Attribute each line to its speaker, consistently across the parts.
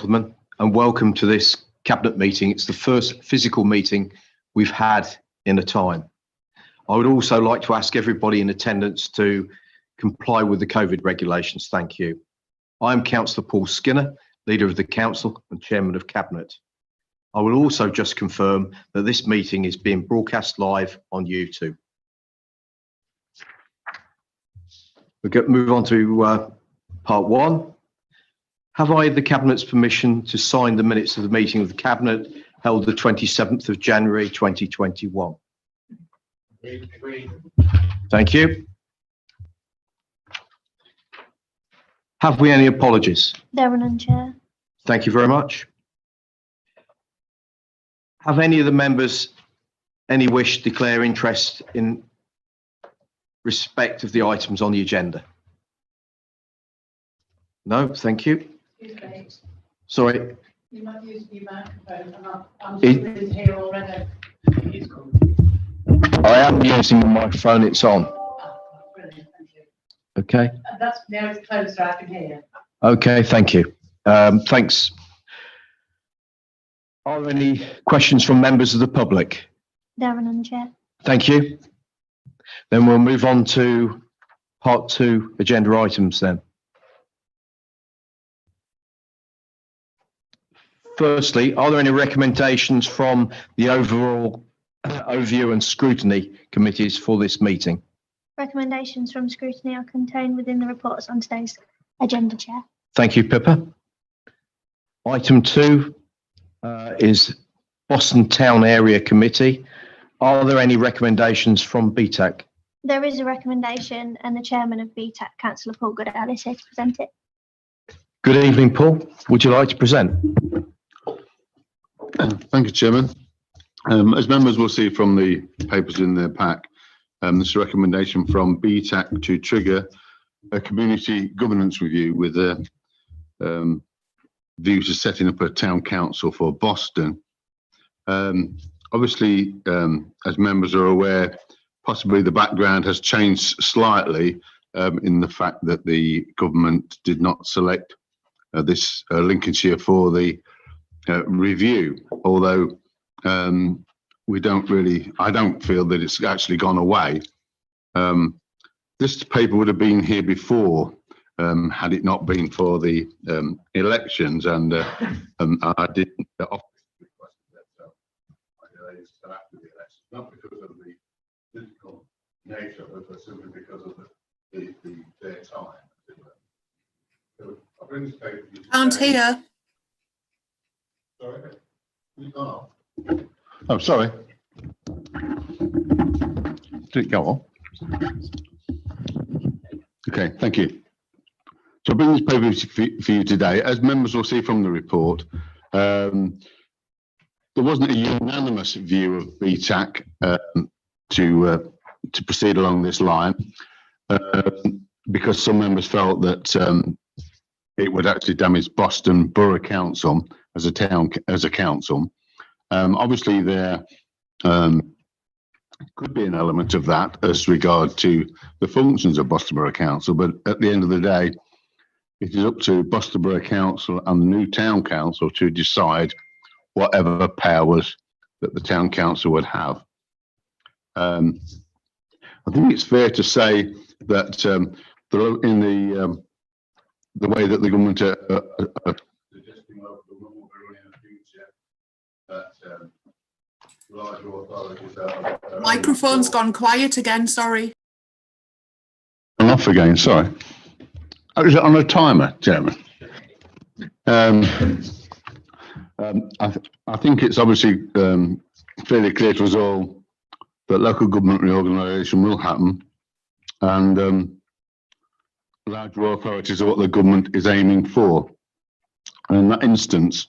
Speaker 1: gentlemen, and welcome to this Cabinet meeting. It's the first physical meeting we've had in a time. I would also like to ask everybody in attendance to comply with the COVID regulations. Thank you. I'm Councillor Paul Skinner, Leader of the Council and Chairman of Cabinet. I will also just confirm that this meeting is being broadcast live on YouTube. We'll move on to part one. Have I the Cabinet's permission to sign the minutes of the meeting of the Cabinet held the 27th of January 2021? Agreed. Thank you. Have we any apologies?
Speaker 2: There are none, Chair.
Speaker 1: Thank you very much. Have any of the members any wish to declare interest in respect of the items on the agenda? No, thank you. Sorry.
Speaker 3: You might use your microphone. I'm here already.
Speaker 1: I am using my phone, it's on.
Speaker 3: Brilliant, thank you.
Speaker 1: Okay.
Speaker 3: That's now it's closer, I can hear.
Speaker 1: Okay, thank you. Thanks. Are there any questions from members of the public?
Speaker 2: There are none, Chair.
Speaker 1: Thank you. Then we'll move on to part two agenda items then. Firstly, are there any recommendations from the overall overview and scrutiny committees for this meeting?
Speaker 2: Recommendations from scrutiny are contained within the reports on today's agenda, Chair.
Speaker 1: Thank you, Pippa. Item two is Boston Town Area Committee. Are there any recommendations from BTAC?
Speaker 2: There is a recommendation, and the Chairman of BTAC, Councillor Paul Goodale, is here to present it.
Speaker 1: Good evening, Paul. Would you like to present?
Speaker 4: Thank you, Chairman. As members will see from the papers in their pack, this is a recommendation from BTAC to trigger a community governance review with a view to setting up a town council for Boston. Obviously, as members are aware, possibly the background has changed slightly in the fact that the government did not select this Lincolnshire for the review, although I don't feel that it's actually gone away. This paper would have been here before had it not been for the elections, and I did offer after the election, not because of the political nature of it, but simply because of their time. So I bring this paper to you
Speaker 5: Can't
Speaker 4: today.
Speaker 5: hear.
Speaker 4: Sorry, you've gone off. Oh, sorry. Did it go on? Okay, thank you. So I bring this paper for you today. As members will see from the report, there wasn't a unanimous view of BTAC to proceed along this line because some members felt that it would actually damage Boston Borough Council as a council. Obviously, there could be an element of that as regard to the functions of Boston Borough Council, but at the end of the day, it is up to Boston Borough Council and the new town council to decide whatever powers that the town council would have. I think it's fair to say that in the way that the government are suggesting local government will be running in the future, that larger authorities are...
Speaker 5: Microphone's gone quiet again, sorry.
Speaker 4: I'm off again, sorry. Oh, is it on a timer, Chairman? I think it's obviously fairly clear to us all that local government reorganisation will happen, and larger authorities are what the government is aiming for. And in that instance,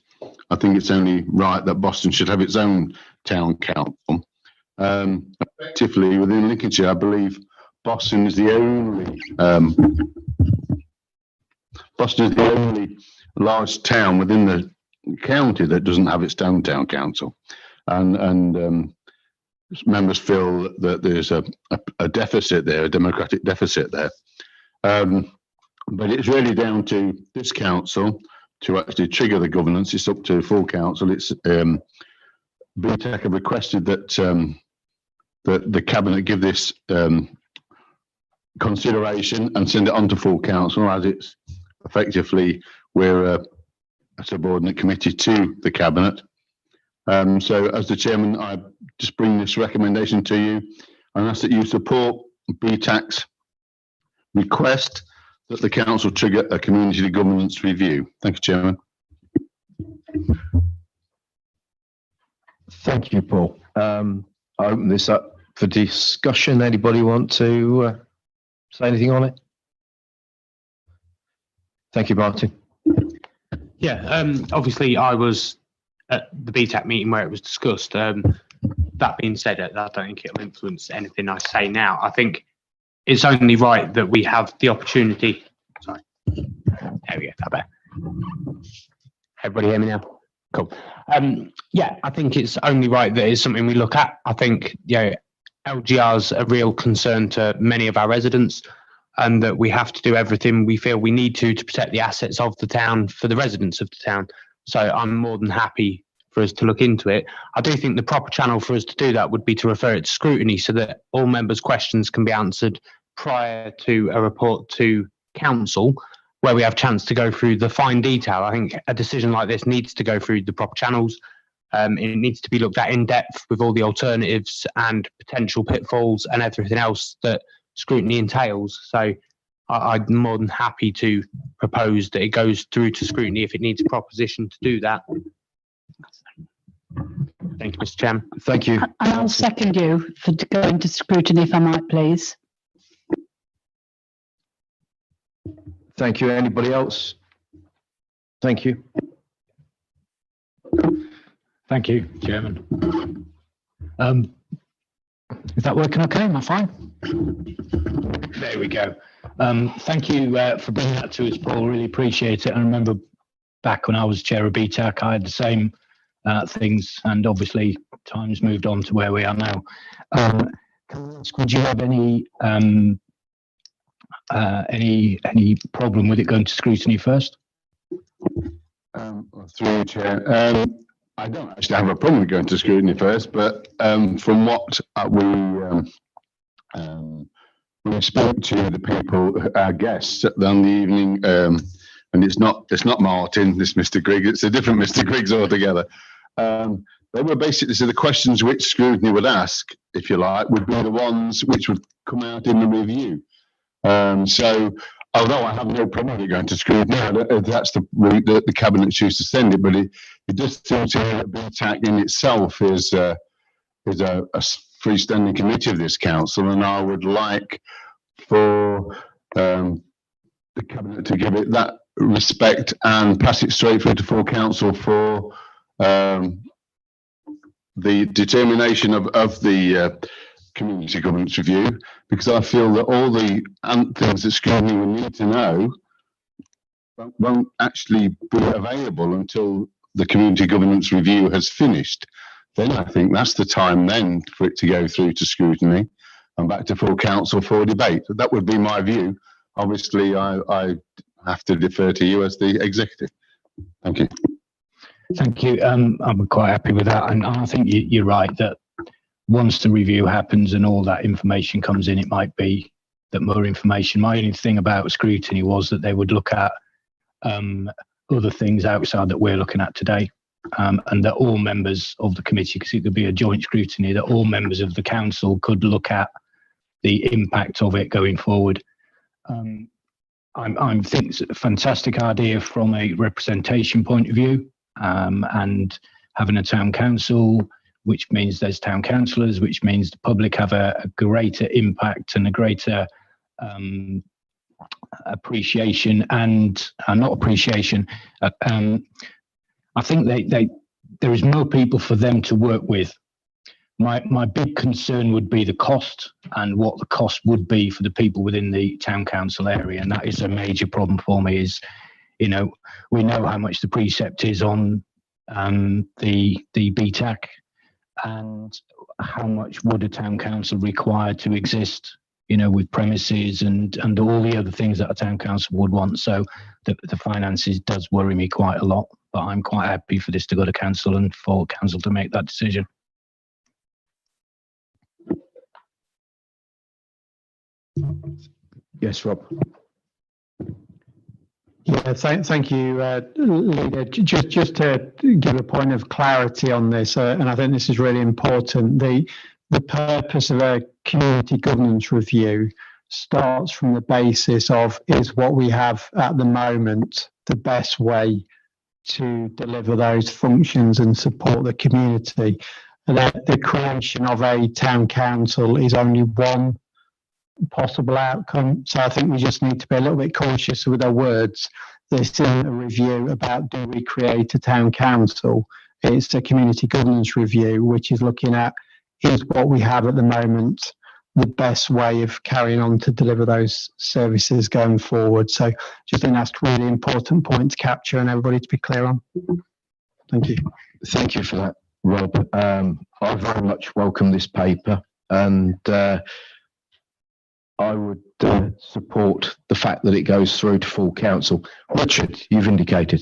Speaker 4: I think it's only right that Boston should have its own town council. Effectively, within Lincolnshire, I believe Boston is the only large town within the county that doesn't have its own town council, and members feel that there's a deficit there, a democratic deficit there. But it's really down to this council to actually trigger the governance. It's up to full council. It's BTEC have requested that the cabinet give this consideration and send it on to full council, as it's effectively we're a subordinate committee to the cabinet. So as the chairman, I just bring this recommendation to you and ask that you support BTAC's request that the council trigger a community governance review. Thank you, Chairman.
Speaker 1: Thank you, Paul. I open this up for discussion. Anybody want to say anything on it? Thank you, Martin.
Speaker 6: Yeah, obviously I was at the BTAC meeting where it was discussed. That being said, I don't think it'll influence anything I say now. I think it's only right that we have the opportunity. Sorry. There we go. That better. Everybody hear me now? Cool. Yeah, I think it's only right that it's something we look at. I think, LGR's a real concern to many of our residents, and that we have to do everything we feel we need to protect the assets of the town for the residents of the town. So I'm more than happy for us to look into it. I do think the proper channel for us to do that would be to refer it to scrutiny so that all members' questions can be answered prior to a report to council, where we have a chance to go through the fine detail. I think a decision like this needs to go through the proper channels. It needs to be looked at in depth with all the alternatives and potential pitfalls and everything else that scrutiny entails. So I'm more than happy to propose that it goes through to scrutiny if it needs a proposition to do that. Thank you, Mr. Chairman.
Speaker 1: Thank you.
Speaker 7: And I'll second you for going to scrutiny, if I might, please.
Speaker 1: Thank you. Anybody else? Thank you.
Speaker 8: Thank you, Chairman. Is that working okay? Am I fine? There we go. Thank you for bringing that to us, Paul. Really appreciate it. I remember back when I was chair of BTAC, I had the same things, and obviously times moved on to where we are now. Can I ask, would you have any problem with it going to scrutiny first?
Speaker 4: Through you, Chair. I don't actually have a problem with going to scrutiny first, but from what we spoke to the people, our guests on the evening, and it's not Martin, this Mr. Griggs, it's a different Mr. Griggs altogether. They were basically, so the questions which scrutiny would ask, if you like, would be the ones which would come out in the review. So although I have no problem with it going to scrutiny, that's the route that the cabinet choose to send it, but it does seem to me that BTAC in itself is a freestanding committee of this council, and I would like for the cabinet to give it that respect and pass it straight through to full council for the determination of the community governance review, because I feel that all the things that scrutiny will need to know won't actually be available until the community governance review has finished. Then I think that's the time then for it to go through to scrutiny and back to full council for debate. That would be my view. Obviously, I have to defer to you as the executive. Thank you.
Speaker 8: Thank you. I'm quite happy with that, and I think you're right that once the review happens and all that information comes in, it might be that more information. My only thing about scrutiny was that they would look at other things outside that we're looking at today, and that all members of the committee, because it could be a joint scrutiny, that all members of the council could look at the impact of it going forward. I think it's a fantastic idea from a representation point of view, and having a town council, which means there's town councillors, which means the public have a greater impact and a greater appreciation and not appreciation. I think there is more people for them to work with. My big concern would be the cost and what the cost would be for the people within the town council area, and that is a major problem for me. Is, we know how much the precept is on the BTAC, and how much would a town council require to exist, with premises and all the other things that a town council would want. So the finances does worry me quite a lot, but I'm quite happy for this to go to council and for council to make that decision.
Speaker 1: Yes, Rob.
Speaker 9: Yeah, thank you, Leader. Just to give a point of clarity on this, and I think this is really important. The purpose of a community governance review starts from the basis of, is what we have at the moment the best way to deliver those functions and support the community? And the creation of a town council is only one possible outcome. So I think we just need to be a little bit cautious with our words. This isn't a review about, do we create a town council? It's a community governance review, which is looking at, is what we have at the moment the best way of carrying on to deliver those services going forward? So just think that's a really important point to capture and everybody to be clear on. Thank you.
Speaker 1: Thank you for that, Rob. I very much welcome this paper, and I would support the fact that it goes through to full council. Richard, you've indicated.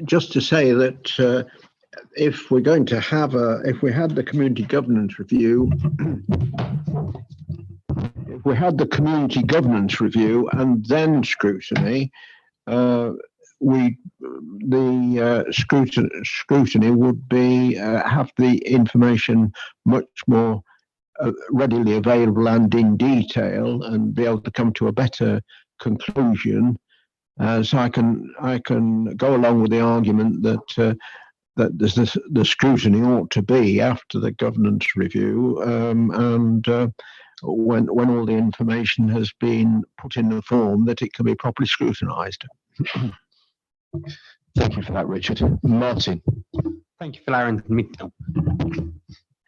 Speaker 10: Just to say that if we're going to have if we had the community governance review, and then scrutiny, scrutiny would be have the information much more readily available and in detail, and be able to come to a better conclusion. So I can go along with the argument that that the scrutiny ought to be after the governance review, and when all the information has been put in the form that it can be properly scrutinised.
Speaker 1: Thank you for that, Richard. Martin.
Speaker 6: Thank you for allowing me. There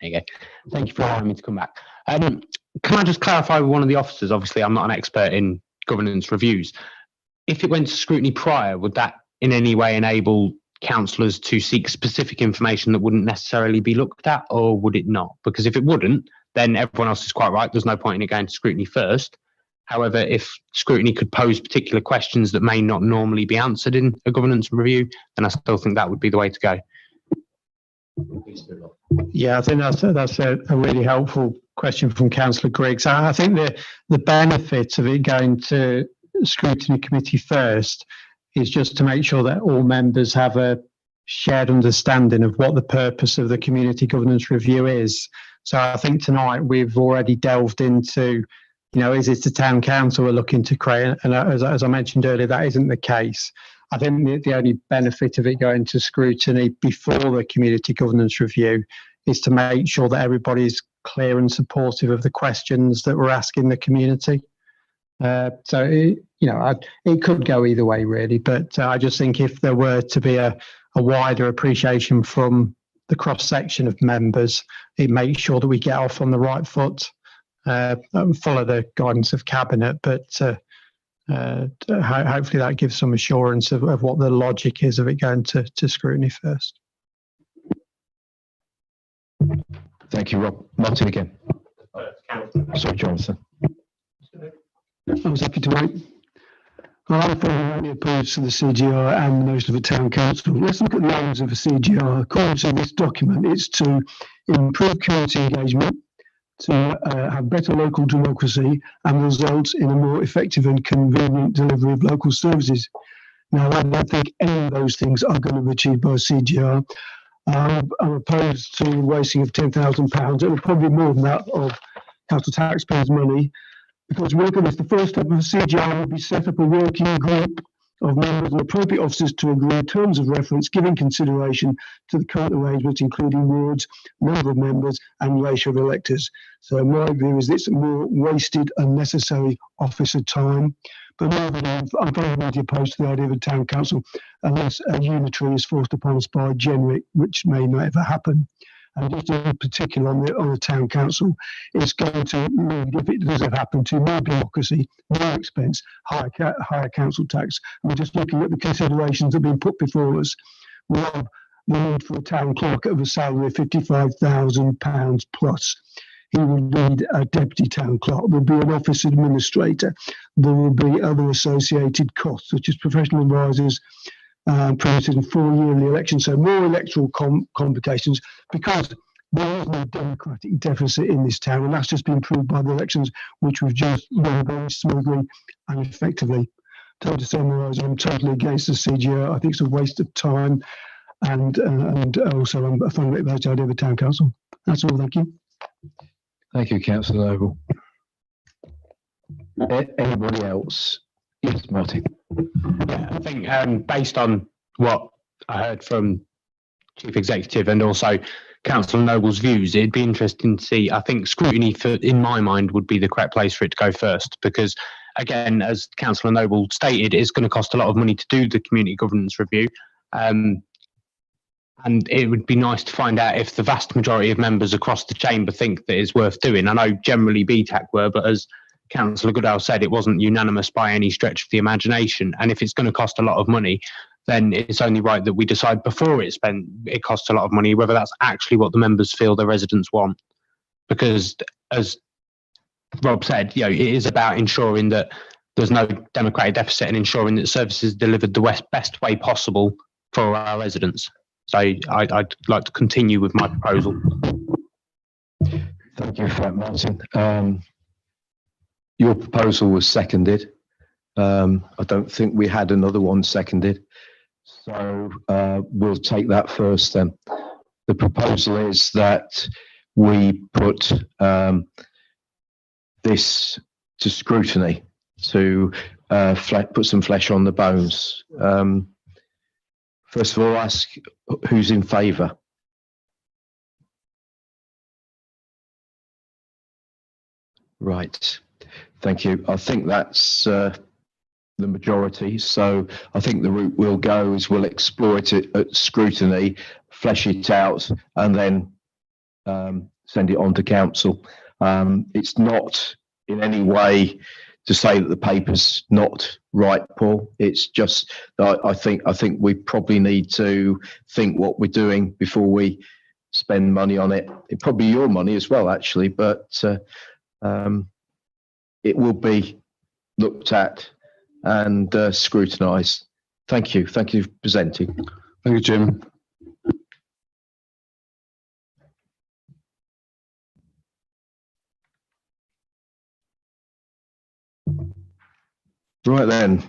Speaker 6: you go. Thank you for allowing me to come back. Can I just clarify with one of the officers? Obviously, I'm not an expert in governance reviews. If it went to scrutiny prior, would that in any way enable councillors to seek specific information that wouldn't necessarily be looked at, or would it not? Because if it wouldn't, then everyone else is quite right. There's no point in it going to scrutiny first. However, if scrutiny could pose particular questions that may not normally be answered in a governance review, then I still think that would be the way to go.
Speaker 9: Yeah, I think that's a really helpful question from Councillor Griggs. I think the benefit of it going to scrutiny committee first is just to make sure that all members have a shared understanding of what the purpose of the community governance review is. So I think tonight we've already delved into, is it the town council we're looking to create? And as I mentioned earlier, that isn't the case. I think the only benefit of it going to scrutiny before the community governance review is to make sure that everybody's clear and supportive of the questions that we're asking the community. It could go either way really, but I just think if there were to be a wider appreciation from the cross section of members, it makes sure that we get off on the right foot, follow the guidance of cabinet, but hopefully that gives some assurance of what the logic is of it going to scrutiny first.
Speaker 1: Thank you, Rob. Martin again. Sorry, Jonathan.
Speaker 11: I was happy to wait. I'm thoroughly opposed to the CGR and the notion of a town council. Let's look at the aims of a CGR. According to this document, it's to improve community engagement, to have better local democracy, and result in a more effective and convenient delivery of local services. Now, I don't think any of those things are going to be achieved by a CGR. I'm opposed to the wasting of £10,000. It will probably be more than that of council taxpayers' money. Because we're going to, the first step of a CGR will be set up a working group of members and appropriate officers to agree terms of reference, giving consideration to the current arrangements, including wards, number of members, and ratio of electors. So my view is it's more wasted, unnecessary officer time. But I'm very much opposed to the idea of a town council unless a unitary is forced upon us by Generic, which may not ever happen. And just in particular on the town council, it's going to lead, if it does happen, to more bureaucracy, more expense, higher council tax. And we're just looking at the considerations that have been put before us. Rob, the need for a town clerk of a salary of £55,000 plus. He will need a deputy town clerk. There will be an office administrator. There will be other associated costs, such as professional advisors, premises and 4 yearly elections. So more electoral complications, because there is no democratic deficit in this town, and that's just been proved by the elections, which we've just run very smoothly and effectively. To summarise, I'm totally against the CGO. I think it's a waste of time, and also I'm a fundamental idea of the town council. That's all. Thank you.
Speaker 10: Thank you, Councillor Noble. Anybody else? Yes, Martin.
Speaker 6: Yeah, I think based on what I heard from Chief Executive and also Councillor Noble's views, it'd be interesting to see. I think scrutiny, in my mind, would be the correct place for it to go first, because again, as Councillor Noble stated, it's going to cost a lot of money to do the community governance review. And it would be nice to find out if the vast majority of members across the chamber think that it's worth doing. I know generally BTAC were, but as Councillor Goodall said, it wasn't unanimous by any stretch of the imagination. And if it's going to cost a lot of money, then it's only right that we decide before it costs a lot of money, whether that's actually what the members feel the residents want. Because as Rob said, it is about ensuring that there's no democratic deficit and ensuring that services are delivered the best way possible for our residents. So I'd like to continue with my proposal.
Speaker 10: Thank you for that, Martin. Your proposal was seconded. I don't think we had another one seconded. So we'll take that first then. The proposal is that we put this to scrutiny to put some flesh on the bones. First of all, ask who's in favour. Right. Thank you. I think that's the majority. So I think the route we'll go is we'll explore it at scrutiny, flesh it out, and then send it on to council. It's not in any way to say that the paper's not right, Paul. It's just that I think we probably need to think what we're doing before we spend money on it. It probably your money as well, actually, but it will be looked at and scrutinised. Thank you. Thank you for presenting.
Speaker 4: Thank you, Jim.
Speaker 1: Right then,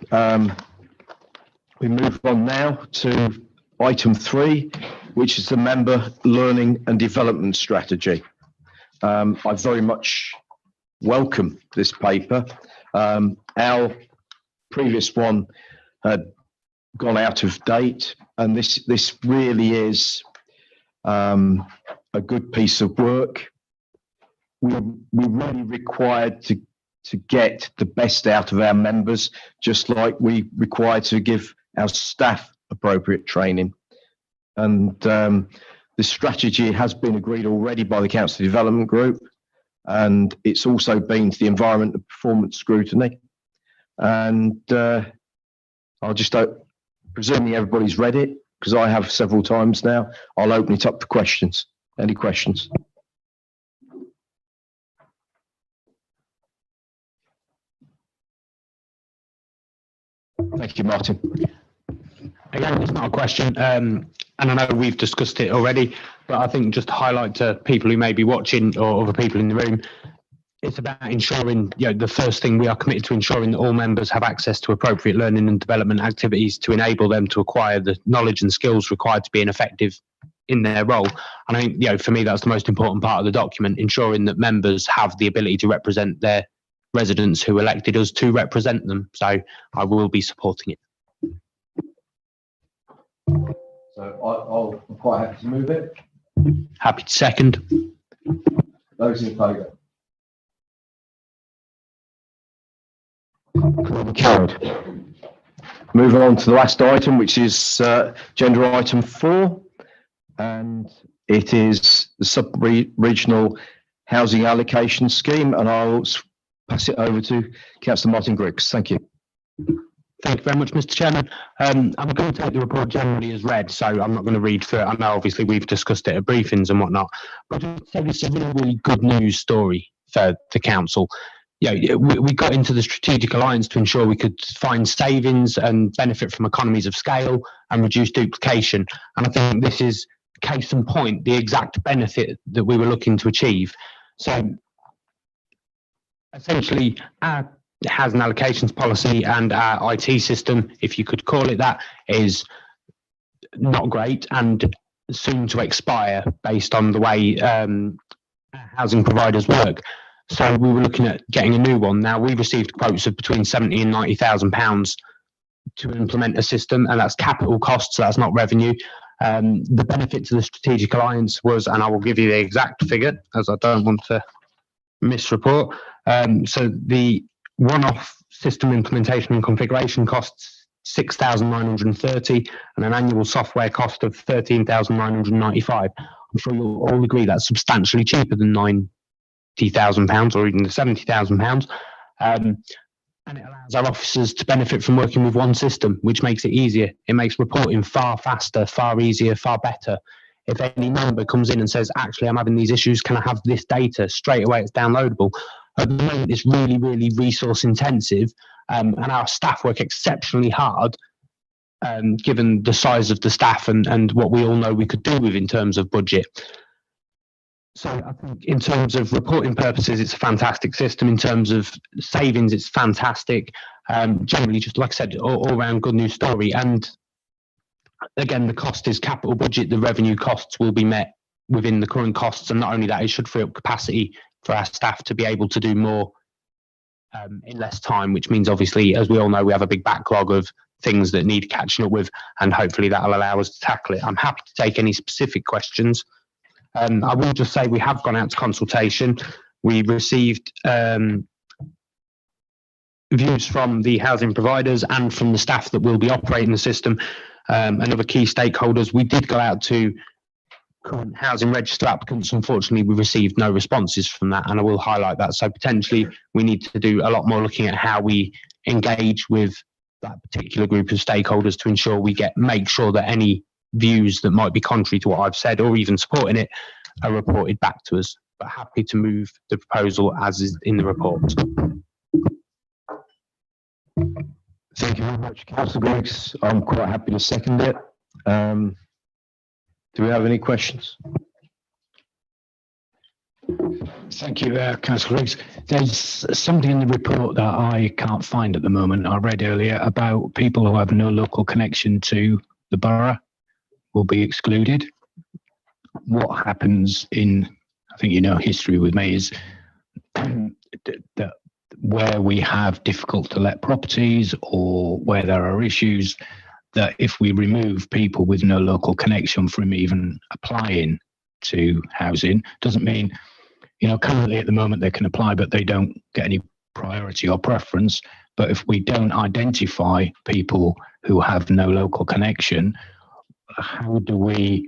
Speaker 1: we move on now to item 3, which is the member learning and development strategy. I very much welcome this paper. Our previous one had gone out of date, and this really is a good piece of work. We're really required to get the best out of our members, just like we require to give our staff appropriate training. And the strategy has been agreed already by the Council Development Group, and it's also been to the Environment and Performance Scrutiny. And I'll just presuming everybody's read it, because I have several times now. I'll open it up for questions. Any questions? Thank you, Martin.
Speaker 6: Again, it's not a question, and I know we've discussed it already, but I think just to highlight to people who may be watching or other people in the room, it's about ensuring, the first thing, we are committed to ensuring that all members have access to appropriate learning and development activities to enable them to acquire the knowledge and skills required to be effective in their role. And I think, for me, that's the most important part of the document, ensuring that members have the ability to represent their residents who elected us to represent them. So I will be supporting it.
Speaker 1: So I'm quite happy to move it.
Speaker 6: Happy to second.
Speaker 1: Those in favour? Carried. Moving on to the last item, which is agenda item 4, and it is the sub-regional housing allocation scheme, and I'll pass it over to Councillor Martin Griggs. Thank you.
Speaker 6: Thank you very much, Mr. Chairman. I'm going to take the report generally as read, so I'm not going to read through it. I know obviously we've discussed it at briefings and whatnot, but I'd say this is a really, really good news story for the council. We got into the strategic alliance to ensure we could find savings and benefit from economies of scale and reduce duplication. And I think this is case in point, the exact benefit that we were looking to achieve. So essentially, our housing allocations policy and our IT system, if you could call it that, is not great and soon to expire based on the way housing providers work. So we were looking at getting a new one. Now we received quotes of between £70,000 and £90,000 to implement a system, and that's capital costs, so that's not revenue. The benefit to the strategic alliance was, and I will give you the exact figure as I don't want to misreport. So the one-off system implementation and configuration costs £6,930 and an annual software cost of £13,995. I'm sure you'll all agree that's substantially cheaper than £90,000 or even the £70,000. And it allows our officers to benefit from working with one system, which makes it easier. It makes reporting far faster, far easier, far better. If any member comes in and says, actually, I'm having these issues, can I have this data? Straight away, it's downloadable. At the moment, it's really, really resource intensive, and our staff work exceptionally hard, given the size of the staff and what we all know we could do with in terms of budget. So I think in terms of reporting purposes, it's a fantastic system. In terms of savings, it's fantastic. Generally, just like I said, all around good news story. And again, the cost is capital budget. The revenue costs will be met within the current costs. And not only that, it should free up capacity for our staff to be able to do more in less time, which means obviously, as we all know, we have a big backlog of things that need catching up with, and hopefully that'll allow us to tackle it. I'm happy to take any specific questions. I will just say we have gone out to consultation. We received views from the housing providers and from the staff that will be operating the system and other key stakeholders. We did go out to current housing register applicants. Unfortunately, we received no responses from that, and I will highlight that. So potentially we need to do a lot more looking at how we engage with that particular group of stakeholders to ensure we make sure that any views that might be contrary to what I've said or even supporting it are reported back to us. But happy to move the proposal as is in the report.
Speaker 1: Thank you very much, Councillor Griggs. I'm quite happy to second it. Do we have any questions?
Speaker 8: Thank you, Councillor Griggs. There's something in the report that I can't find at the moment. I read earlier about people who have no local connection to the borough will be excluded. What happens in, I think you know history with me, is that where we have difficult to let properties or where there are issues, that if we remove people with no local connection from even applying to housing, doesn't mean, you know, currently at the moment they can apply but they don't get any priority or preference. But if we don't identify people who have no local connection, how do we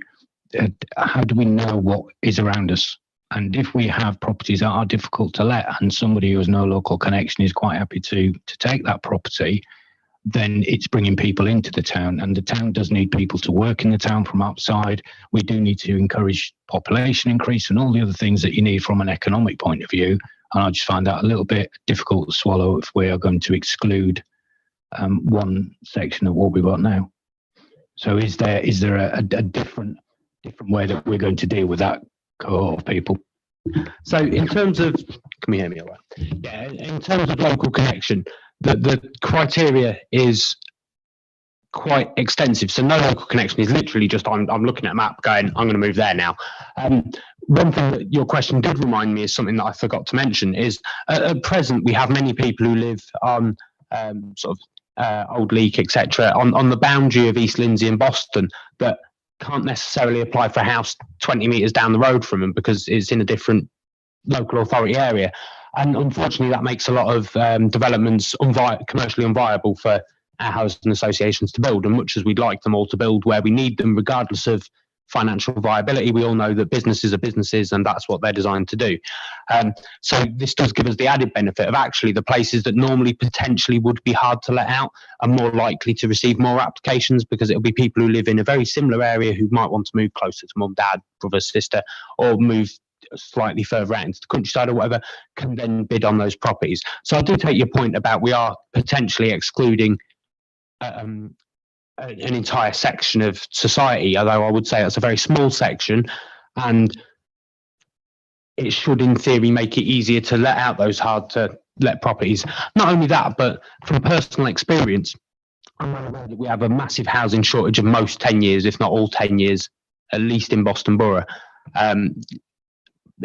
Speaker 8: know what is around us? And if we have properties that are difficult to let and somebody who has no local connection is quite happy to take that property, then it's bringing people into the town, and the town does need people to work in the town from outside. We do need to encourage population increase and all the other things that you need from an economic point of view. And I just find that a little bit difficult to swallow if we are going to exclude one section of what we've got now. So is there a different way that we're going to deal with that cohort of people?
Speaker 6: So in terms of, can we hear me all right? Yeah, in terms of local connection, the criteria is quite extensive. So no local connection is literally just I'm looking at a map going, I'm going to move there now. One thing that your question did remind me is something that I forgot to mention is at present we have many people who live on Old Leek, etc., on the boundary of East Lindsey and Boston that can't necessarily apply for a house 20 metres down the road from them because it's in a different local authority area. And unfortunately, that makes a lot of developments commercially unviable for our housing associations to build. And much as we'd like them all to build where we need them, regardless of financial viability. We all know that businesses are businesses and that's what they're designed to do. So this does give us the added benefit of actually the places that normally potentially would be hard to let out are more likely to receive more applications, because it'll be people who live in a very similar area who might want to move closer to mum, dad, brother, sister, or move slightly further out into the countryside or whatever, can then bid on those properties. So I do take your point about we are potentially excluding an entire section of society, although I would say that's a very small section, and it should in theory make it easier to let out those hard to let properties. Not only that, but from personal experience, I'm aware that we have a massive housing shortage of most 10 years, if not all 10 years, at least in Boston Borough.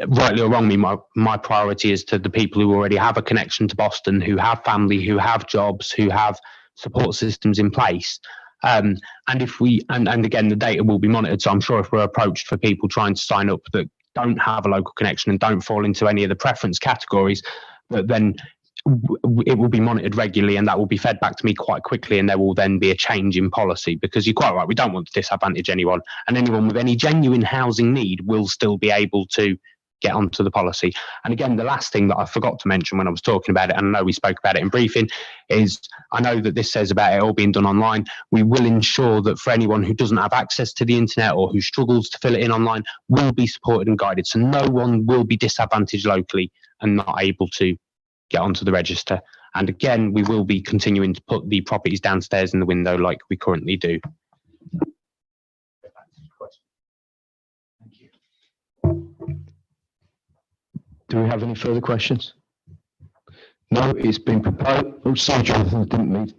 Speaker 6: Rightly or wrongly, my priority is to the people who already have a connection to Boston, who have family, who have jobs, who have support systems in place. And if we, and again, the data will be monitored. So I'm sure if we're approached for people trying to sign up that don't have a local connection and don't fall into any of the preference categories, that then it will be monitored regularly, and that will be fed back to me quite quickly, and there will then be a change in policy, because you're quite right, we don't want to disadvantage anyone, and anyone with any genuine housing need will still be able to get onto the policy. And again, the last thing that I forgot to mention when I was talking about it, and I know we spoke about it in briefing, is I know that this says about it all being done online. We will ensure that for anyone who doesn't have access to the internet or who struggles to fill it in online, will be supported and guided. So no one will be disadvantaged locally and not able to get onto the register. And again, we will be continuing to put the properties downstairs in the window like we currently do.
Speaker 10: Do we have any further questions? No, it's been proposed. Oh, sorry, Jonathan, I didn't mean.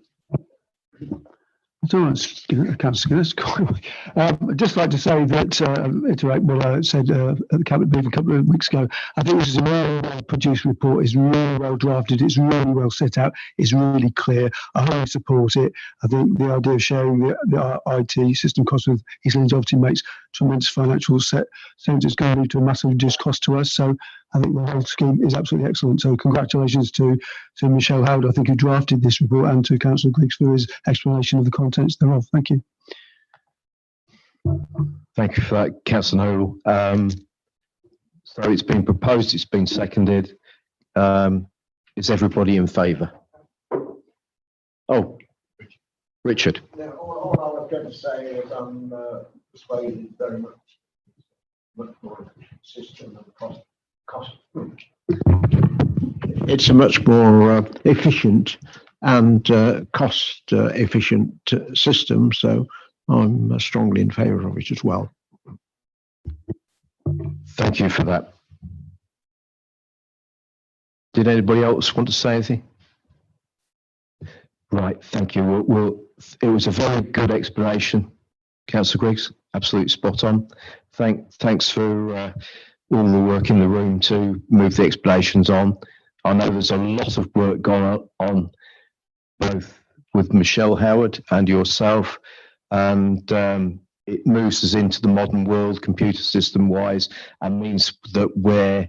Speaker 11: Councillor Skinner. I'd just like to say that, iterate what I said at the Cabinet briefing a couple of weeks ago. I think this is a really well produced report. It's really well drafted. It's really well set out. It's really clear. I wholly support it. I think the idea of sharing the IT system costs with East Lands obviously makes tremendous financial sense. It's going to lead to a massive reduced cost to us. So I think the whole scheme is absolutely excellent. So congratulations to Michelle Howard, I think, who drafted this report, and to Councillor Griggs for his explanation of the contents thereof. Thank you.
Speaker 10: Thank you for that, Councillor Noble. So it's been proposed, it's been seconded. Is everybody in favour? Oh, Richard.
Speaker 12: Yeah, all I was going to say is I'm persuaded very much more efficient system and cost.
Speaker 10: It's a much more efficient and cost efficient system, so I'm strongly in favour of it as well. Thank you for that. Did anybody else want to say anything? Right, thank you. It was a very good explanation, Councillor Griggs. Absolutely spot on. Thanks for all the work in the room to move the explanations on. I know there's a lot of work gone on both with Michelle Howard and yourself, and it moves us into the modern world computer system wise, and means that we're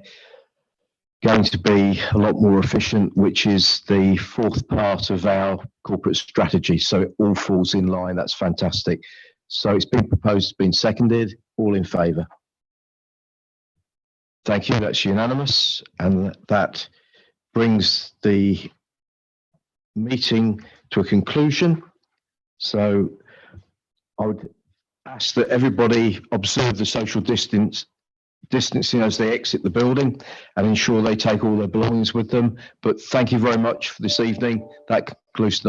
Speaker 10: going to be a lot more efficient, which is the fourth part of our corporate strategy. So it all falls in line. That's fantastic. So it's been proposed, it's been seconded. All in favour? Thank you. That's unanimous, and that brings the meeting to a conclusion. So I would ask that everybody observe the social distancing as they exit the building, and ensure they take all their belongings with them. But thank you very much for this evening. That concludes tonight.